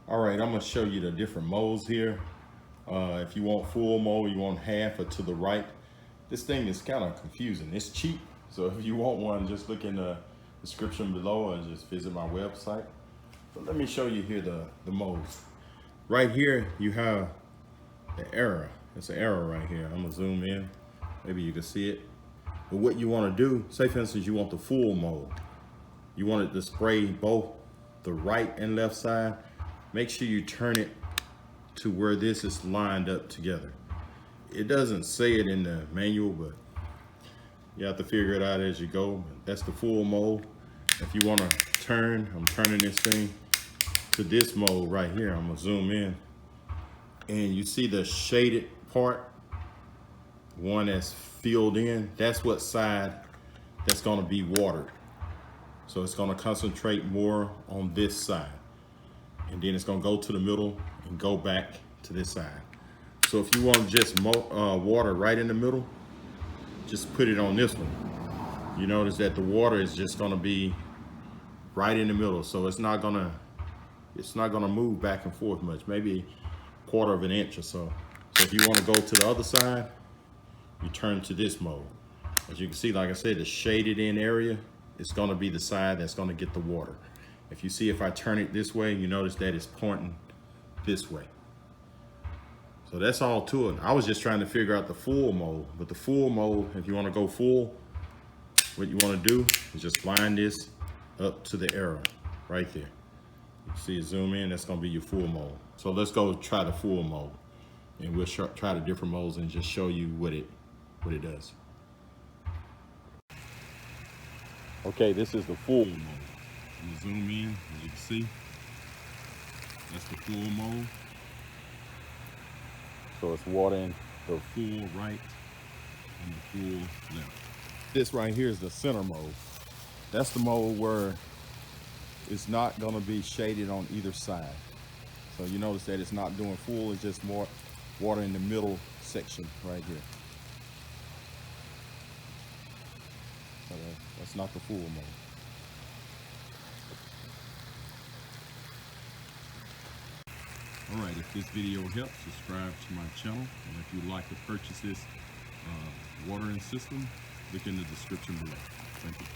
All right, I'm gonna show you the different modes here. If you want full mode, you want half or to the right. This thing is kind of confusing. It's cheap, so if you want one, just look in the description below and just visit my website. But let me show you here the modes. Right here, you have the arrow. It's an arrow right here. I'm gonna zoom in. Maybe you can see it. But what you wanna do, say for instance, you want the full mode. You want it to spray both the right and left side. Make sure you turn it to where this is lined up together. It doesn't say it in the manual, but you have to figure it out as you go. That's the full mode. If you want to turn, I'm turning this thing to this mode right here. I'm gonna zoom in, and you see the shaded part, one that's filled in. That's what side that's gonna be watered. So it's gonna concentrate more on this side, and then it's gonna go to the middle and go back to this side. So if you want to just water right in the middle, just put it on this one. You notice that the water is just gonna be right in the middle, so it's not gonna move back and forth much, maybe a quarter of an inch or so. So if you want to go to the other side, you turn to this mode. As you can see, like I said, the shaded in area is gonna be the side that's gonna get the water. If you see, if I turn it this way, you notice that it's pointing this way. So that's all to it. I was just trying to figure out the full mode, but the full mode, if you want to go full, what you want to do is just line this up to the arrow right there. You see it zoom in, that's going to be your full mode. So let's go try the full mode, and we'll try the different modes and just show you what it does. Okay, this is the full mode. You zoom in, as you can see, that's the full mode. So it's watering the full right and the full left. This right here is the center mode. That's the mode where it's not gonna be shaded on either side. So you notice that it's not doing full, it's just more water in the middle section right here. So that's not the full mode. All right, if this video helps, subscribe to my channel. And if you'd like to purchase this watering system, look in the description below. Thank you.